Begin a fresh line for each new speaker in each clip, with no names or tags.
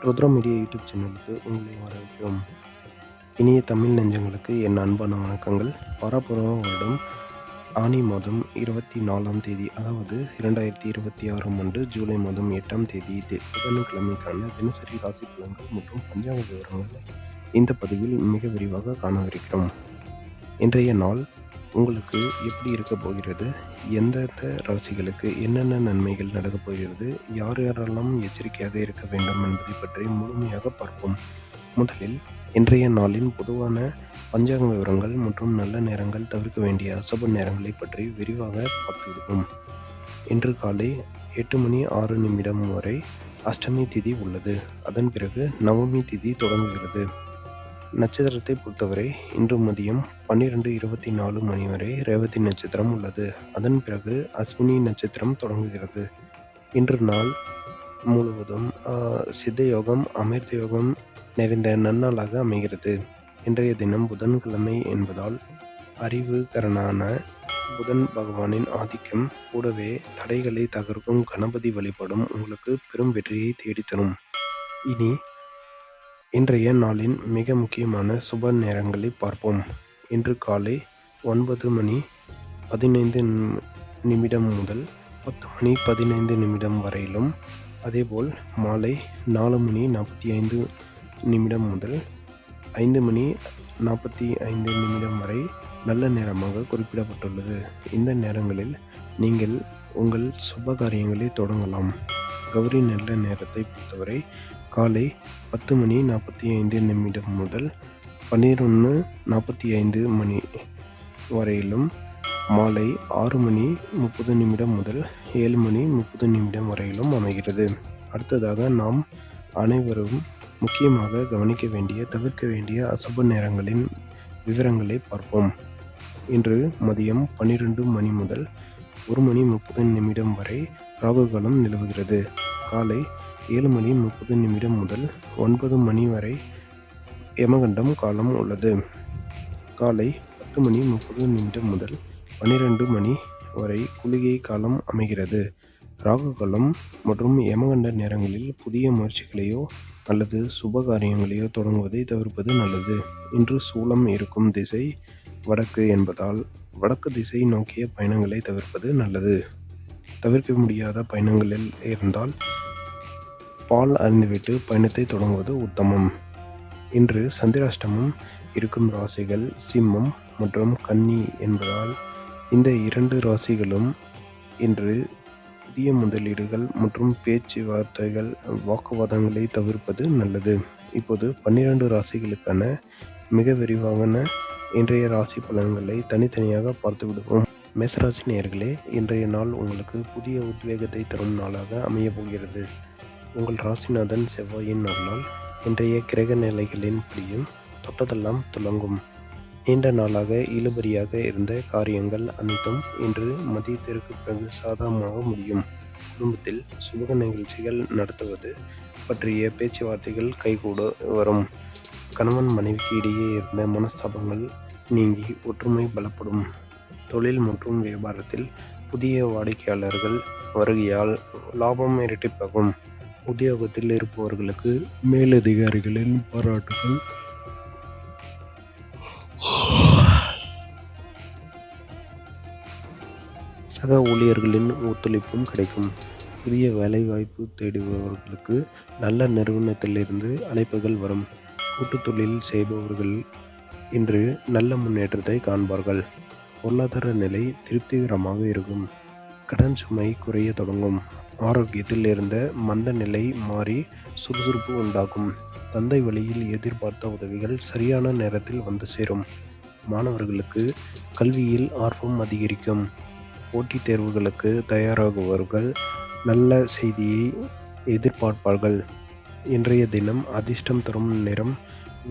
Rudra media YouTube சேனலுக்கு உங்களை வரவேற்கிறோம். இனிய தமிழ் நெஞ்சங்களுக்கு என் அன்பான வணக்கங்கள். பராபவ வருடம் ஆனி மாதம் 24ஆம் தேதி, அதாவது 2026ஆம் ஆண்டு ஜூலை மாதம் 8ஆம் தேதி புதன்கிழமைக்கான தினசரி ராசி பலன்கள் மற்றும் பஞ்சாங்க விவரங்களை இந்த பதிவில் மிக விரிவாக காணவிருக்கிறோம். இன்றைய நாள் உங்களுக்கு எப்படி இருக்க போகிறது, எந்தெந்த ராசிகளுக்கு என்னென்ன நன்மைகள் நடக்கப் போகிறது, யார் யாரெல்லாம் எச்சரிக்கையாக இருக்க வேண்டும் என்பதை பற்றி முழுமையாக பார்ப்போம். முதலில் இன்றைய நாளின் பொதுவான பஞ்சாங்க விவரங்கள் மற்றும் நல்ல நேரங்கள், தவிர்க்க வேண்டிய அசுப நேரங்களை பற்றி விரிவாக பார்த்துவிடுவோம். இன்று காலை 8:06 வரை அஷ்டமி திதி உள்ளது. அதன் பிறகு நவமி திதி தொடங்குகிறது. நட்சத்திரத்தை பொறுத்தவரை இன்று மதியம் 12:24 வரை ரேவதி நட்சத்திரம் உள்ளது. அதன் பிறகு அஸ்வினி நட்சத்திரம் தொடங்குகிறது. இன்று நாள் முழுவதும் சித்த யோகம், அமிர்த யோகம் நிறைந்த நன்னாளாக அமைகிறது. இன்றைய தினம் புதன்கிழமை என்பதால் அறிவுகரனான புதன் பகவானின் ஆதிக்கம் கூடவே தடைகளை தகர்க்கும் கணபதி வழிபாடும் உங்களுக்கு பெரும் வெற்றியை தேடித்தரும். இனி இன்றைய நாளின் மிக முக்கியமான சுப நேரங்களை பார்ப்போம். இன்று காலை 9:15 முதல் 10:15 வரையிலும், அதேபோல் மாலை 4:45 முதல் 5:45 வரை நல்ல நேரமாக குறிப்பிடப்பட்டுள்ளது. இந்த நேரங்களில் நீங்கள் உங்கள் சுப காரியங்களை தொடங்கலாம். கௌரி நல்ல நேரத்தை பொறுத்தவரை காலை 10:45 முதல் 11:45 வரையிலும், மாலை 6:30 முதல் 7:30 வரையிலும் அமைகிறது. அடுத்ததாக நாம் அனைவரும் முக்கியமாக கவனிக்க வேண்டிய, தவிர்க்க வேண்டிய அசுப நேரங்களின் விவரங்களை பார்ப்போம். இன்று மதியம் 12 முதல் 1:30 வரை ராகு காலம் நிலவுகிறது. காலை 7:30 முதல் 9 வரை யமகண்டம் காலம் உள்ளது. காலை 10:30 முதல் 12 வரை குளிகை காலம் அமைகிறது. ராகு காலம் மற்றும் யமகண்ட நேரங்களில் புதிய முயற்சிகளையோ அல்லது சுப காரியங்களையோ தொடங்குவதை தவிர்ப்பது நல்லது. இன்று சூலம் இருக்கும் திசை வடக்கு என்பதால் வடக்கு திசை நோக்கிய பயணங்களை தவிர்ப்பது நல்லது. தவிர்க்க முடியாத பயணங்களில் இருந்தால் பால் அருந்திவிட்டு பயணத்தை தொடங்குவது உத்தமம். இன்று சந்திராஷ்டமம் இருக்கும் ராசிகள் சிம்மம் மற்றும் கன்னி என்பதால் இந்த இரண்டு ராசிகளும் இன்று புதிய முதலீடுகள் மற்றும் பேச்சுவார்த்தைகள், வாக்குவாதங்களை தவிர்ப்பது நல்லது. இப்போது 12 ராசிகளுக்கான மிக விரிவான இன்றைய ராசி பலன்களை தனித்தனியாக பார்த்து விடுவோம். மேசராசி நேயர்களே, இன்றைய நாள் உங்களுக்கு புதிய உத்வேகத்தை தரும் நாளாக அமைய போகிறது. உங்கள் ராசிநாதன் செவ்வாயின் அருளால் இன்றைய கிரக நிலைகளின் படியும் தொட்டதெல்லாம் துலங்கும். நீண்ட நாளாக இழுபறியாக இருந்த காரியங்கள் அனைத்தும் இன்று மதியத்திற்கு பிறகு சாதகமாக முடியும். குடும்பத்தில் சுப நிகழ்ச்சிகள் நடத்துவது பற்றிய பேச்சுவார்த்தைகள் கைகூட வரும். கணவன் மனைவிக்கு இடையே இருந்த மனஸ்தாபங்கள் நீங்கி ஒற்றுமை பலப்படும். தொழில் மற்றும் வியாபாரத்தில் புதிய வாடிக்கையாளர்கள் வருகையால் லாபம் இரட்டிப்பாகும். உத்தியோகத்தில் இருப்பவர்களுக்கு மேலதிகாரிகளின் பாராட்டுகள், சக ஊழியர்களின் ஒத்துழைப்பும் கிடைக்கும். புதிய வேலைவாய்ப்பு தேடுபவர்களுக்கு நல்ல நிறுவனத்திலிருந்து அழைப்புகள் வரும். கூட்டுத் தொழில் செய்பவர்கள் இன்று நல்ல முன்னேற்றத்தை காண்பார்கள். பொருளாதார நிலை திருப்திகரமாக இருக்கும். கடன் சுமை குறைய தொடங்கும். ஆரோக்கியத்தில் இருந்த மந்த நிலை மாறி சுறுசுறுப்பு உண்டாகும். தந்தை வழியில் எதிர்பார்த்த உதவிகள் சரியான நேரத்தில் வந்து சேரும். மாணவர்களுக்கு கல்வியில் ஆர்வம் அதிகரிக்கும். போட்டித் தேர்வுகளுக்கு தயாராகுபவர்கள் நல்ல செய்தியை எதிர்பார்ப்பார்கள். இன்றைய தினம் அதிர்ஷ்டம் தரும் நிறம்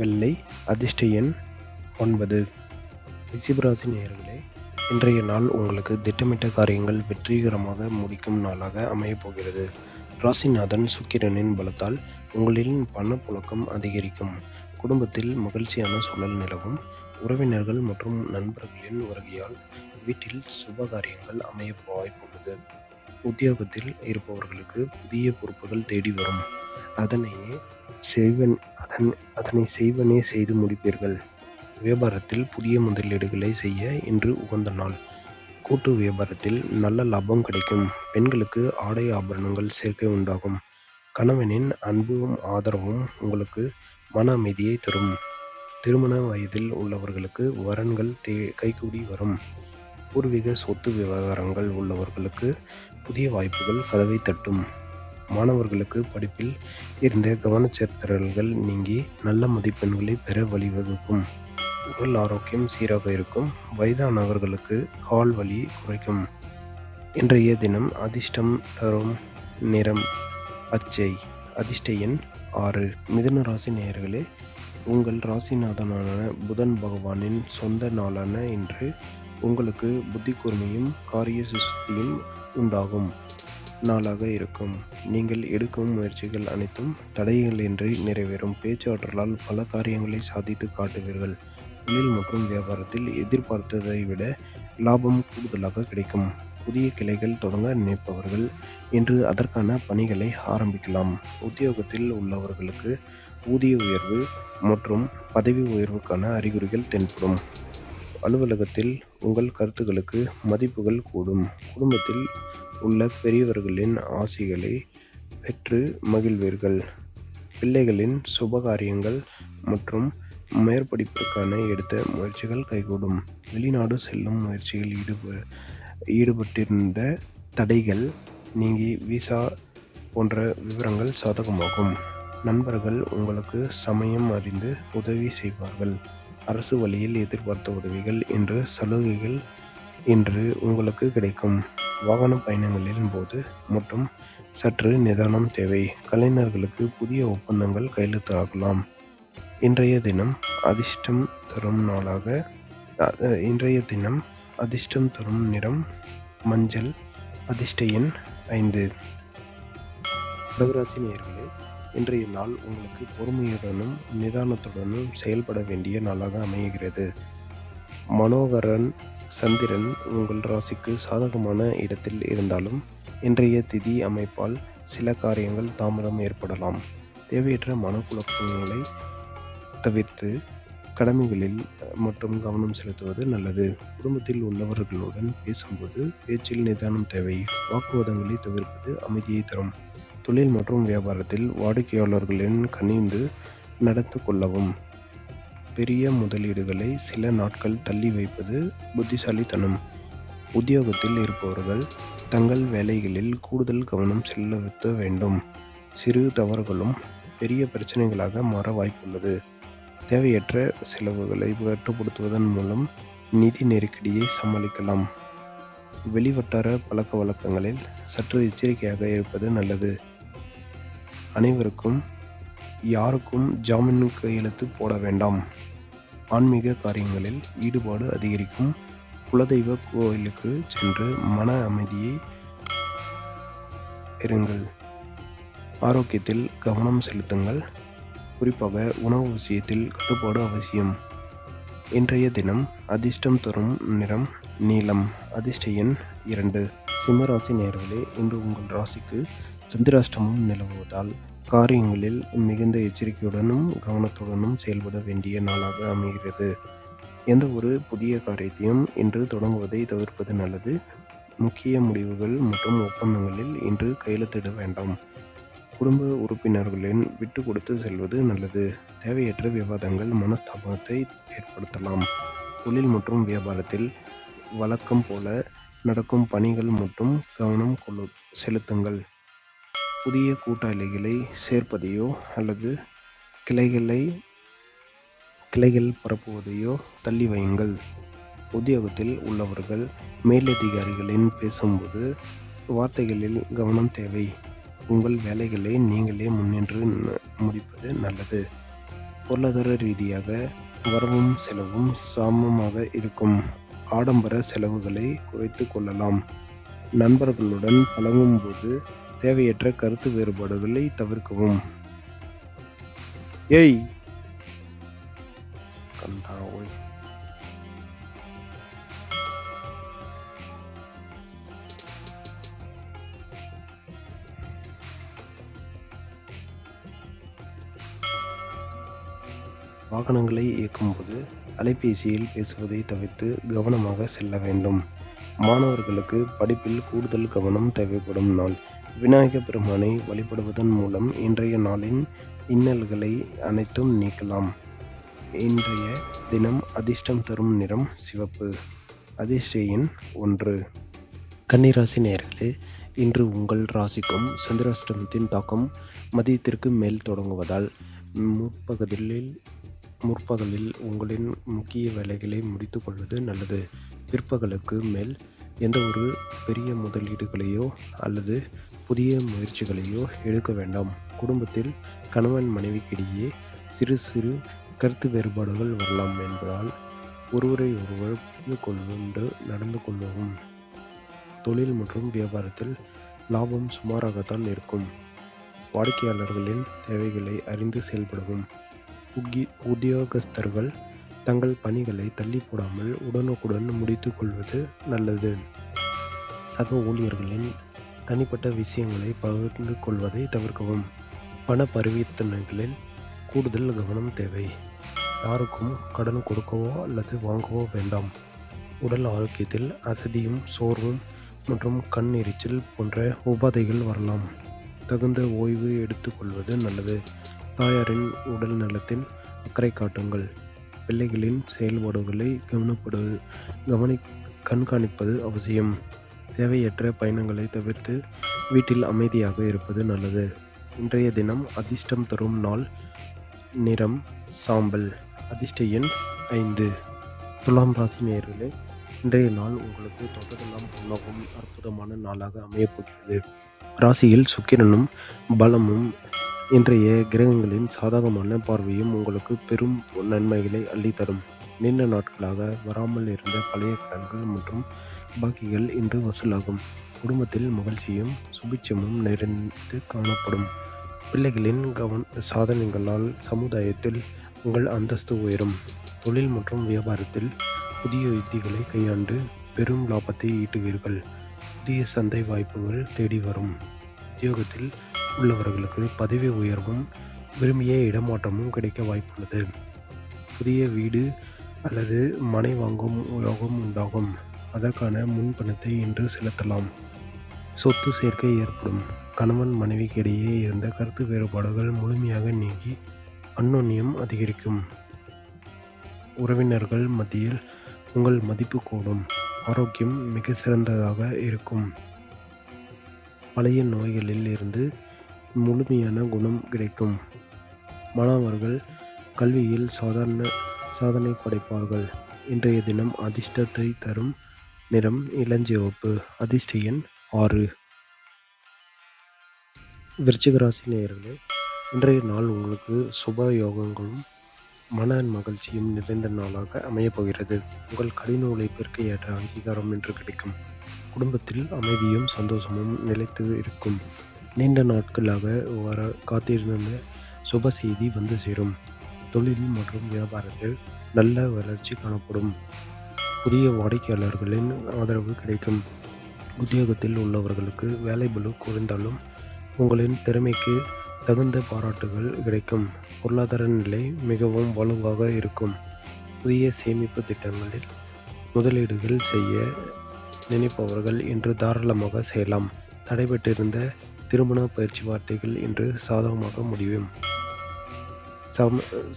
வெள்ளை. அதிர்ஷ்ட எண் 9. ரிஷபராசி நேயர்களே, இன்றைய நாள் உங்களுக்கு திட்டமிட்ட காரியங்கள் வெற்றிகரமாக முடிக்கும் நாளாக அமையப் போகிறது. ராசிநாதன் சுக்கிரனின் பலத்தால் உங்களின் பணப்புழக்கம் அதிகரிக்கும். குடும்பத்தில் மகிழ்ச்சியான சூழல் நிலவும். உறவினர்கள் மற்றும் நண்பர்களின் வருகையால் வீட்டில் சுப காரியங்கள் அமைய வாய்ப்புள்ளது. உத்தியோகத்தில் இருப்பவர்களுக்கு புதிய பொறுப்புகள் தேடி வரும். அதனையே செய்வன் அதன் அதனை செய்வனே செய்து முடிப்பீர்கள். வியாபாரத்தில் புதிய முதலீடுகளை செய்ய இன்று உகந்த நாள். கூட்டு வியாபாரத்தில் நல்ல லாபம் கிடைக்கும். பெண்களுக்கு ஆடை ஆபரணங்கள் சேர்க்கை உண்டாகும். கணவனின் அன்பும் ஆதரவும் உங்களுக்கு மன அமைதியை தரும். திருமண வயதில் உள்ளவர்களுக்கு வரன்கள் கைகூடி வரும். பூர்வீக சொத்து விவகாரங்கள் உள்ளவர்களுக்கு புதிய வாய்ப்புகள் கதவை தட்டும். மாணவர்களுக்கு படிப்பில் இருந்த கவனச்சிதறல்கள் நீங்கி நல்ல மதிப்பெண்களை பெற வழிவகுக்கும். உடல் ஆரோக்கியம் சீராக இருக்கும். வயதானவர்களுக்கு கால் வலி குறைக்கும். இன்றைய தினம் அதிர்ஷ்டம் தரும் நிறம் பச்சை. அதிர்ஷ்ட எண் 6. மிதுன ராசி நேயர்களே, உங்கள் ராசிநாதனான புதன் பகவானின் சொந்த நாளான இன்று உங்களுக்கு புத்தி கூர்மையும் காரிய சுத்தியும் உண்டாகும் நாளாக இருக்கும். நீங்கள் எடுக்கும் முயற்சிகள் அனைத்தும் தடைகளின்றி நிறைவேறும். பேச்சாற்றலால் பல காரியங்களை சாதித்து காட்டுவீர்கள். தொழில் மற்றும் வியாபாரத்தில் எதிர்பார்த்ததை விட லாபம் கூடுதலாக கிடைக்கும். புதிய கிளைகள் தொடங்க நினைப்பவர்கள் இன்று அதற்கான பணிகளை ஆரம்பிக்கலாம். உத்தியோகத்தில் உள்ளவர்களுக்கு ஊதிய உயர்வு மற்றும் பதவி உயர்வுக்கான அறிகுறிகள் தென்படும். அலுவலகத்தில் உங்கள் கருத்துக்களுக்கு மதிப்புகள் கூடும். குடும்பத்தில் உள்ள பெரியவர்களின் ஆசிகளை பெற்று மகிழ்வீர்கள். பிள்ளைகளின் சுபகாரியங்கள் மற்றும் மேற்படிப்பிற்கான எடுத்த முயற்சிகள் கைகூடும். வெளிநாடு செல்லும் முயற்சியில் ஈடுபட்டிருந்த தடைகள் நீங்கி விசா போன்ற விவரங்கள் சாதகமாகும். நண்பர்கள் உங்களுக்கு சமயம் அறிந்து உதவி செய்வார்கள். அரசு வழியில் எதிர்பார்த்த உதவிகள் என்று சலுகைகள் இன்று உங்களுக்கு கிடைக்கும். வாகன பயணங்களின் போது மற்றும் சற்று நிதானம் தேவை. கலைஞர்களுக்கு புதிய ஒப்பந்தங்கள் கையெழுத்தாகலாம். இன்றைய தினம் அதிர்ஷ்டம் தரும் நிறம் மஞ்சள். அதிர்ஷ்ட எண் 5. கடகராசி நேயர்களே, இன்றைய நாள் உங்களுக்கு பொறுமையுடனும் நிதானத்துடனும் செயல்பட வேண்டிய நாளாக அமைகிறது. மனோகரன் சந்திரன் உங்கள் ராசிக்கு சாதகமான இடத்தில் இருந்தாலும் இன்றைய திதி அமைப்பால் சில காரியங்கள் தாமதம் ஏற்படலாம். தேவையற்ற மனக்குழப்பங்களை தவிர்த்து கடமைகளில் மட்டும் கவனம் செலுத்துவது நல்லது. குடும்பத்தில் உள்ளவர்களுடன் பேசும்போது பேச்சில் நிதானம் தேவை. வாக்குவாதங்களை தவிர்ப்பது அமைதியை தரும். தொழில் மற்றும் வியாபாரத்தில் வாடிக்கையாளர்களின் கனிந்து நடந்து கொள்ளவும். பெரிய முதலீடுகளை சில நாட்கள் தள்ளி வைப்பது புத்திசாலித்தனம். உத்தியோகத்தில் இருப்பவர்கள் தங்கள் வேலைகளில் கூடுதல் கவனம் செலுத்த வேண்டும். சிறு தவறுகளும் பெரிய பிரச்சனைகளாக மாற வாய்ப்புள்ளது. தேவையற்ற செலவுகளை கட்டுப்படுத்துவதன் மூலம் நிதி நெருக்கடியை சமாளிக்கலாம். வெளிவட்டார பழக்க வழக்கங்களில் சற்று எச்சரிக்கையாக இருப்பது நல்லது. அனைவருக்கும் யாருக்கும் ஜாமீன் கையெழுத்து போட வேண்டாம். ஆன்மீக காரியங்களில் ஈடுபாடு அதிகரிக்கும். குலதெய்வ கோயிலுக்கு சென்று மன அமைதியை பெறுங்கள். ஆரோக்கியத்தில் கவனம் செலுத்துங்கள். குறிப்பாக உணவு விஷயத்தில் கட்டுப்பாடு அவசியம். இன்றைய தினம் அதிர்ஷ்டம் தரும் நிறம் நீலம். அதிர்ஷ்ட எண் 2. சிம்மராசி நேயர்களே, இன்று உங்கள் ராசிக்கு சந்திராஷ்டமம் நிலவுவதால் காரியங்களில் மிகுந்த எச்சரிக்கையுடனும் கவனத்துடனும் செயல்பட வேண்டிய நாளாக அமைகிறது. எந்த ஒரு புதிய காரியத்தையும் இன்று தொடங்குவதை தவிர்ப்பது நல்லது. முக்கிய முடிவுகள் மற்றும் ஒப்பந்தங்களில் இன்று கையெழுத்திட வேண்டாம். குடும்ப உறுப்பினர்களின் விட்டு கொடுத்து செல்வது நல்லது. தேவையற்ற விவாதங்கள் மனஸ்தாபத்தை ஏற்படுத்தலாம். தொழில் மற்றும் வியாபாரத்தில் வழக்கம் போல நடக்கும் பணிகள் மற்றும் கவனம் செலுத்துங்கள். புதிய கூட்டாளிகளை சேர்ப்பதையோ அல்லது கிளைகள் பரப்புவதையோ தள்ளி வையுங்கள். உத்தியோகத்தில் உள்ளவர்கள் மேலதிகாரிகளின் பேசும்போது வார்த்தைகளில் கவனம் தேவை. உங்கள் வேலைகளை நீங்களே முன்னின்று முடிப்பது நல்லது. பொருளாதார ரீதியாக வரவும் செலவும் சமமாக இருக்கும். ஆடம்பர செலவுகளை குறைத்து கொள்ளலாம். நண்பர்களுடன் பழகும்போது தேவையற்ற கருத்து வேறுபாடுகளை தவிர்க்கவும். கண்டாய் வாகனங்களை இயக்கும்போது அலைபேசியில் பேசுவதை தவிர்த்து கவனமாக செல்ல வேண்டும். மாணவர்களுக்கு படிப்பில் கூடுதல் கவனம் தேவைப்படும் நாள். விநாயக பெருமானை வழிபடுவதன் மூலம் இன்றைய நாளின் இன்னல்களை அனைத்தும் நீக்கலாம். இன்றைய தினம் அதிர்ஷ்டம் தரும் நிறம் சிவப்பு. அதிர்ஷ்ட எண் 1. கன்னிராசி நேயர்களே, இன்று உங்கள் ராசிக்கும் சந்திராஷ்டமத்தின் தாக்கம் மதியத்திற்கு மேல் தொடங்குவதால் முற்பகலில் உங்களின் முக்கிய வேலைகளை முடித்துக் கொள்வது நல்லது. பிற்பகலுக்கு மேல் எந்த ஒரு பெரிய முதலீடுகளையோ அல்லது புதிய முயற்சிகளையோ எடுக்க வேண்டாம். குடும்பத்தில் கணவன் மனைவிக்கிடையே சிறு சிறு கருத்து வேறுபாடுகள் வரலாம் என்பதால் ஒருவரை ஒருவர் புரிந்து கொண்டு நடந்து கொள்ளவும். தொழில் மற்றும் வியாபாரத்தில் லாபம் சுமாராகத்தான் இருக்கும். வாடிக்கையாளர்களின் தேவைகளை அறிந்து செயல்படவும். உத்தியோகஸ்தர்கள் தங்கள் பணிகளை தள்ளி போடாமல் உடனுக்குடன் முடித்து கொள்வது நல்லது. சக ஊழியர்களின் தனிப்பட்ட விஷயங்களை பகிர்ந்து கொள்வதை தவிர்க்கவும். பண பரிவர்த்தனைகளில் கூடுதல் கவனம் தேவை. யாருக்கும் கடன் கொடுக்கவோ அல்லது வாங்கவோ வேண்டாம். உடல் ஆரோக்கியத்தில் அசதியும் சோர்வும் மற்றும் கண் எரிச்சல் போன்ற உபாதைகள் வரலாம். தகுந்த ஓய்வு எடுத்துக்கொள்வது நல்லது. தாயாரின் உடல் நலத்தில் அக்கறை காட்டுங்கள். பிள்ளைகளின் செயல்பாடுகளை கண்காணிப்பது அவசியம். தேவையற்ற பயணங்களை தவிர்த்து வீட்டில் அமைதியாக இருப்பது நல்லது. இன்றைய தினம் அதிர்ஷ்டம் தரும் நாள் நிறம் சாம்பல். அதிர்ஷ்ட எண் 5. துலாம் ராசி நேயர்களே, இன்றைய நாள் உங்களுக்கு தொட்டதெல்லாம் பொன்னாகும் அற்புதமான நாளாக அமையப்போகிறது. ராசியில் சுக்கிரனும் பலமும் இன்றைய கிரகங்களின் சாதகமான பார்வையும் உங்களுக்கு பெரும் நன்மைகளை அள்ளித்தரும். நீண்ட நாட்களாக வராமல் இருந்த பழைய கடன்கள் மற்றும் பாக்கிகள் இன்று வசூலாகும். குடும்பத்தில் மகிழ்ச்சியும் சுபிட்சமும் நிறைந்து காணப்படும். பிள்ளைகளின் சாதனைகளால் சமுதாயத்தில் உங்கள் அந்தஸ்து உயரும். தொழில் மற்றும் வியாபாரத்தில் புதிய யுக்திகளை கையாண்டு பெரும் லாபத்தை ஈட்டுவீர்கள். புதிய சந்தை வாய்ப்புகள் தேடி வரும். உத்தியோகத்தில் உள்ளவர்களுக்கு பதவி உயர்வும் விரும்பிய இடமாற்றமும் கிடைக்க வாய்ப்புள்ளது. புதிய வீடு அல்லது மனை வாங்கும் யோகம் உண்டாகும். அதற்கான முன்பணத்தை இன்று செலுத்தலாம். சொத்து சேர்க்கை ஏற்படும். கணவன் மனைவிக்கு இடையே இருந்த கருத்து வேறுபாடுகள் முழுமையாக நீங்கி அந்யோன்யம் அதிகரிக்கும். உறவினர்கள் மத்தியில் உங்கள் மதிப்பு கூடும். ஆரோக்கியம் மிக சிறந்ததாக இருக்கும். பழைய நோய்களில் இருந்து முழுமையான குணம் கிடைக்கும். மாணவர்கள் கல்வியில் சாதனை படைப்பார்கள். இன்றைய தினம் அதிர்ஷ்டத்தை தரும் நிறம் இளஞ்சிவப்பு. அதிர்ஷ்ட எண் 6. விருச்சிக ராசி நேயர்களே, இன்றைய நாள் உங்களுக்கு சுப யோகங்களும் மன மகிழ்ச்சியும் நிறைந்த நாளாக அமையப்போகிறது. உங்கள் கடின உழைப்பிற்கு ஏற்ற அங்கீகாரம் இன்று கிடைக்கும். குடும்பத்தில் அமைதியும் சந்தோஷமும் நிலைத்து இருக்கும். நீண்ட நாட்களாக வர காத்திருந்த சுப செய்தி வந்து சேரும். தொழில் மற்றும் வியாபாரத்தில் நல்ல வளர்ச்சி காணப்படும். புதிய வாடிக்கையாளர்களின் ஆதரவு கிடைக்கும். உத்தியோகத்தில் உள்ளவர்களுக்கு வேலைபளு குறைந்தாலும் உங்களின் திறமைக்கு தகுந்த பாராட்டுகள் கிடைக்கும். பொருளாதார நிலை மிகவும் வலுவாக இருக்கும். புதிய சேமிப்பு திட்டங்களில் முதலீடுகள் செய்ய நினைப்பவர்கள் இன்று தாராளமாக செய்யலாம். தடைபட்டிருந்த திருமண பேச்சுவார்த்தைகள் இன்று சாதகமாக முடியும்.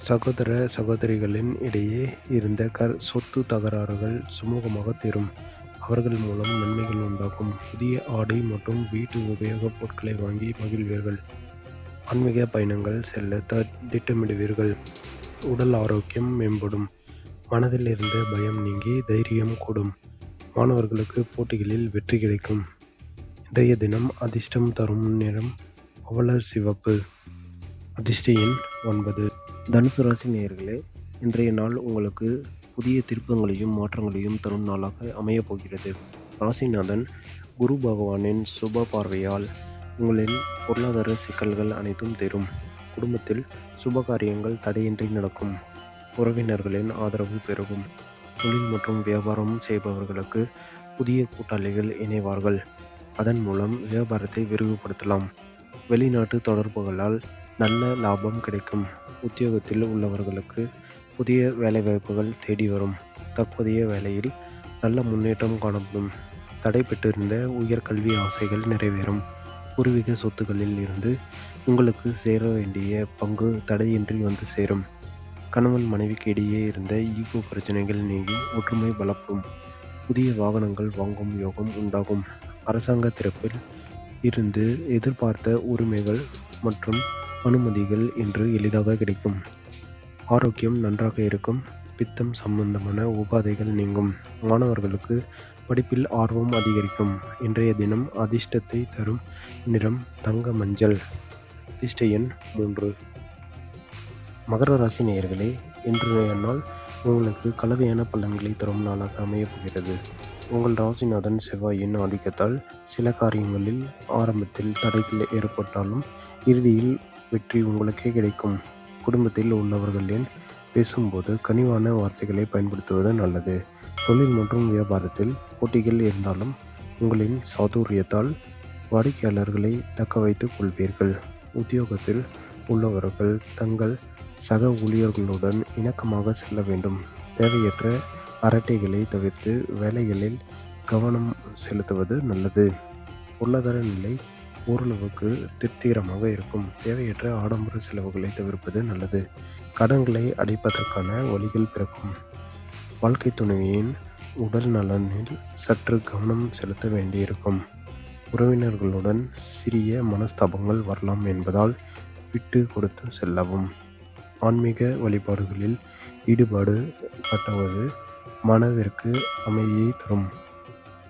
சகோதர சகோதரிகளின் இடையே இருந்த சொத்து தகராறுகள் சுமூகமாக தீரும். அவர்கள் மூலம் நன்மைகள் உண்டாகும். புதிய ஆடை மற்றும் வீட்டு உபயோகப் பொருட்களை வாங்கி மகிழ்வீர்கள். ஆன்மீக பயணங்கள் செல்ல திட்டமிடுவீர்கள். உடல் ஆரோக்கியம் மேம்படும். மனதில் இருந்த பயம் நீங்கி தைரியம் கூடும். மாணவர்களுக்கு போட்டிகளில் வெற்றி கிடைக்கும். இன்றைய தினம் அதிர்ஷ்டம் தரும் நிறம் பவள சிவப்பு. அதிர்ஷ்ட எண் 9. தனுசு ராசி நேயர்களே, இன்றைய நாள் உங்களுக்கு புதிய திருப்பங்களையும் மாற்றங்களையும் தரும் நாளாக அமையப் போகிறது. ராசிநாதன் குரு பகவானின் சுப பார்வையால் உங்களின் பொருளாதார சிக்கல்கள் அனைத்தும் தீரும். குடும்பத்தில் சுப காரியங்கள் தடையின்றி நடக்கும். உறவினர்களின் ஆதரவு பெருகும். தொழில் மற்றும் வியாபாரம் செய்பவர்களுக்கு புதிய கூட்டாளிகள் இணைவார்கள். அதன் மூலம் வியாபாரத்தை விரிவுபடுத்தலாம். வெளிநாட்டு தொடர்புகளால் நல்ல லாபம் கிடைக்கும். உத்தியோகத்தில் உள்ளவர்களுக்கு புதிய வேலைவாய்ப்புகள் தேடி வரும். தற்போதைய வேலையில் நல்ல முன்னேற்றம் காணப்படும். தடைபட்டிருந்த உயர்கல்வி ஆசைகள் நிறைவேறும். பூர்வீக சொத்துக்களில் இருந்து உங்களுக்கு சேர வேண்டிய பங்கு தடையின்றி வந்து சேரும். கணவன் மனைவிக்கு இடையே இருந்த ஈகோ பிரச்சனைகள் நீங்கி ஒற்றுமை பலப்படும். புதிய வாகனங்கள் வாங்கும் யோகம் உண்டாகும். அரசாங்க தரப்பில் இருந்து எதிர்பார்த்த உரிமைகள் மற்றும் அனுமதிகள் இன்று எளிதாக கிடைக்கும். ஆரோக்கியம் நன்றாக இருக்கும். பித்தம் சம்பந்தமான உபாதைகள் நீங்கும். மாணவர்களுக்கு படிப்பில் ஆர்வம் அதிகரிக்கும். இன்றைய தினம் அதிர்ஷ்டத்தை தரும் நிறம் தங்க மஞ்சள். அதிர்ஷ்ட எண் 3. மகர ராசி நேயர்களே, இன்றைய நாள் உங்களுக்கு கலவையான பலன்களை தரும் நாளாக அமையப் போகிறது. உங்கள் ராசிநாதன் செவ்வாயின் ஆதிக்கத்தால் சில காரியங்களில் ஆரம்பத்தில் தடைகள் ஏற்பட்டாலும் இறுதியில் வெற்றி உங்களுக்கே கிடைக்கும். குடும்பத்தில் உள்ளவர்களின் பேசும்போது கனிவான வார்த்தைகளை பயன்படுத்துவது நல்லது. தொழில் மற்றும் வியாபாரத்தில் போட்டிகள் இருந்தாலும் உங்களின் சாதுரியத்தால் வாடிக்கையாளர்களை தக்க வைத்துக் கொள்வீர்கள். உத்தியோகத்தில் உள்ளவர்கள் தங்கள் சக ஊழியர்களுடன் இணக்கமாக செல்ல வேண்டும். தேவையற்ற அரட்டைகளை தவிர்த்து வேலைகளில் கவனம் செலுத்துவது நல்லது. பொருளாதார நிலை ஓரளவுக்கு திருப்திகரமாக இருக்கும். தேவையற்ற ஆடம்பர செலவுகளை தவிர்ப்பது நல்லது. கடன்களை அடைப்பதற்கான வழிகள் பிறக்கும். வாழ்க்கை துணைவியின் உடல் நலனில் சற்று கவனம் செலுத்த வேண்டியிருக்கும். உறவினர்களுடன் சிறிய மனஸ்தாபங்கள் வரலாம் என்பதால் விட்டு கொடுத்து செல்லவும். ஆன்மீக வழிபாடுகளில் ஈடுபாடு காட்டுவது மனதிற்கு அமைதியை தரும்.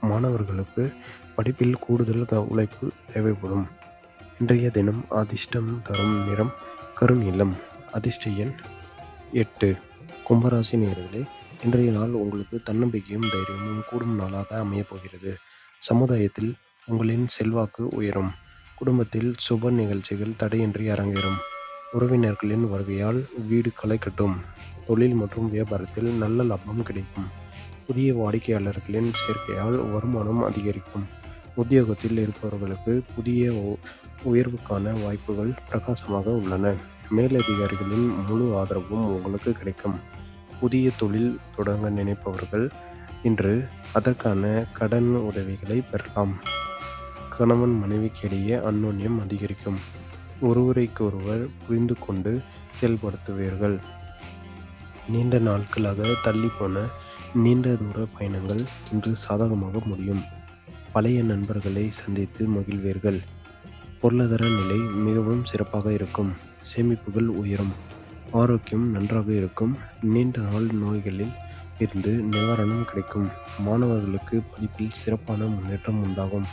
மாணவர்களுக்கு படிப்பில் கூடுதல் உழைப்பு தேவைப்படும். இன்றைய தினம் அதிர்ஷ்டம் தரும் நிறம் கருநீலம். அதிர்ஷ்ட எண் 8. கும்பராசி நேயர்களே, இன்றைய நாள் உங்களுக்கு தன்னம்பிக்கையும் தைரியமும் கூடும் நாளாக அமையப் போகிறது. சமுதாயத்தில் உங்களின் செல்வாக்கு உயரும். குடும்பத்தில் சுப நிகழ்ச்சிகள் தடையின்றி அரங்கேறும். உறவினர்களின் வருகையால் வீடு களை கட்டும். தொழில் மற்றும் வியாபாரத்தில் நல்ல லாபம் கிடைக்கும். புதிய வாடிக்கையாளர்களின் சேர்க்கையால் வருமானம் அதிகரிக்கும். உத்தியோகத்தில் இருப்பவர்களுக்கு புதிய உயர்வுக்கான வாய்ப்புகள் பிரகாசமாக உள்ளன. மேலதிகாரிகளின் முழு ஆதரவும் உங்களுக்கு கிடைக்கும். புதிய தொழில் தொடங்க நினைப்பவர்கள் இன்று அதற்கான கடன் உதவிகளை பெறலாம். கணவன் மனைவிக்கிடையே அந்யோன்யம் அதிகரிக்கும். ஒருவரைக்கொருவர் புரிந்து கொண்டு செயல்படுத்துவீர்கள். நீண்ட நாட்களாக தள்ளிப்போன நீண்ட தூர பயணங்கள் இன்று சாதகமாக முடியும். பழைய நண்பர்களை சந்தித்து மகிழ்வீர்கள். பொருளாதார நிலை மிகவும் சிறப்பாக இருக்கும். சேமிப்புகள் உயரும். ஆரோக்கியம் நன்றாக இருக்கும். நீண்ட நாள் நோய்களில் இருந்து நிவாரணம் கிடைக்கும். மாணவர்களுக்கு படிப்பில் சிறப்பான முன்னேற்றம் உண்டாகும்.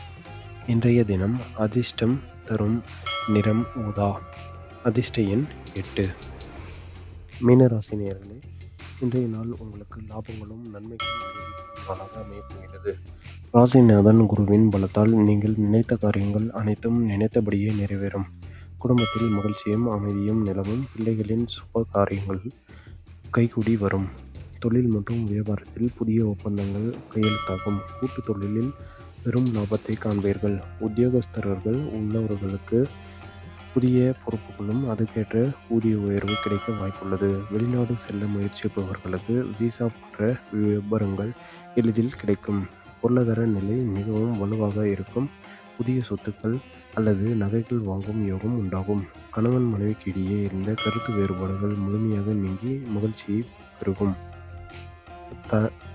இன்றைய தினம் அதிர்ஷ்டம் தரும் நிறம் ஊதா. அதிர்ஷ்ட எண் 8. மீனராசி நேயர்களே, இன்றைய நாள் உங்களுக்கு லாபங்களும் நன்மைகளும் அதிகரிக்கும் நாளாக அமையப்போகிறது. ராசிநாதன் குருவின் பலத்தால் நீங்கள் நினைத்த காரியங்கள் அனைத்தும் நினைத்தபடியே நிறைவேறும். குடும்பத்தில் மகிழ்ச்சியும் அமைதியும் நிலவும். பிள்ளைகளின் சுப காரியங்கள் கைகூடி வரும். தொழில் மற்றும் வியாபாரத்தில் புதிய ஒப்பந்தங்கள் கையெழுத்தாகும். கூட்டு தொழிலில் பெரும் லாபத்தை காண்பீர்கள். உத்தியோகஸ்தர்கள் உள்ளவர்களுக்கு புதிய பொறுப்புகளும் அதுக்கேற்ற ஊதிய உயர்வு கிடைக்க வாய்ப்புள்ளது. வெளிநாடு செல்ல முயற்சிப்பவர்களுக்கு விசா போன்ற விபரங்கள் எளிதில் கிடைக்கும். பொருளாதார நிலை மிகவும் வலுவாக இருக்கும். புதிய சொத்துக்கள் அல்லது நகைகள் வாங்கும் யோகம் உண்டாகும். கணவன் மனைவிக்கு இடையே இருந்த கருத்து வேறுபாடுகள் முழுமையாக நீங்கி மகிழ்ச்சியை பெருகும்.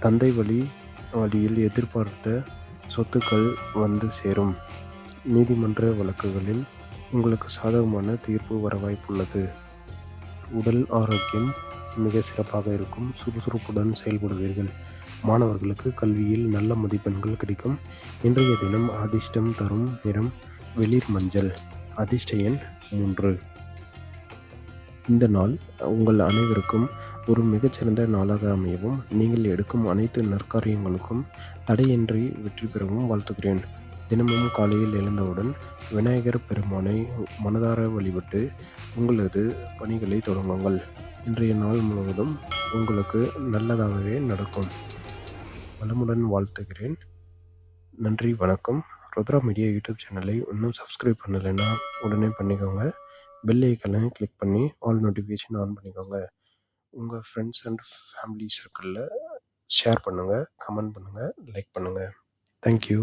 தந்தை வழியில் எதிர்பார்த்த சொத்துக்கள் வந்து சேரும். நீதிமன்ற வழக்குகளில் உங்களுக்கு சாதகமான தீர்ப்பு வர வாய்ப்புள்ளது. உடல் ஆரோக்கியம் மிக சிறப்பாக இருக்கும். சுறுசுறுப்புடன் செயல்படுவீர்கள். மாணவர்களுக்கு கல்வியில் நல்ல மதிப்பெண்கள் கிடைக்கும். இன்றைய தினம் அதிர்ஷ்டம் தரும் நிறம் வெளிர் மஞ்சள். அதிர்ஷ்ட எண் 3. இந்த நாள் உங்கள் அனைவருக்கும் ஒரு மிகச்சிறந்த நாளாக அமையவும் நீங்கள் எடுக்கும் அனைத்து நற்காரியங்களுக்கும் தடையின்றி வெற்றி பெறவும் வாழ்த்துகிறேன். தினமும் காலையில் எழுந்தவுடன் விநாயகர் பெருமானை மனதார வழிபட்டு உங்களது பணிகளை தொடங்குங்கள். இன்றைய நாள் முழுவதும் உங்களுக்கு நல்லதாகவே நடக்கும். வளமுடன் வாழ்த்துகிறேன். நன்றி, வணக்கம். ருத்ரா மீடியா யூடியூப் சேனலை இன்னும் சப்ஸ்கிரைப் பண்ணலைன்னா உடனே பண்ணிக்கோங்க. பெல் ஐக்கானையும் கிளிக் பண்ணி ஆல் நோட்டிஃபிகேஷன் ஆன் பண்ணிக்கோங்க. உங்கள் ஃப்ரெண்ட்ஸ் அண்ட் ஃபேமிலி சர்க்கிளில் ஷேர் பண்ணுங்கள், கமெண்ட் பண்ணுங்கள், லைக் பண்ணுங்கள். தேங்க்யூ.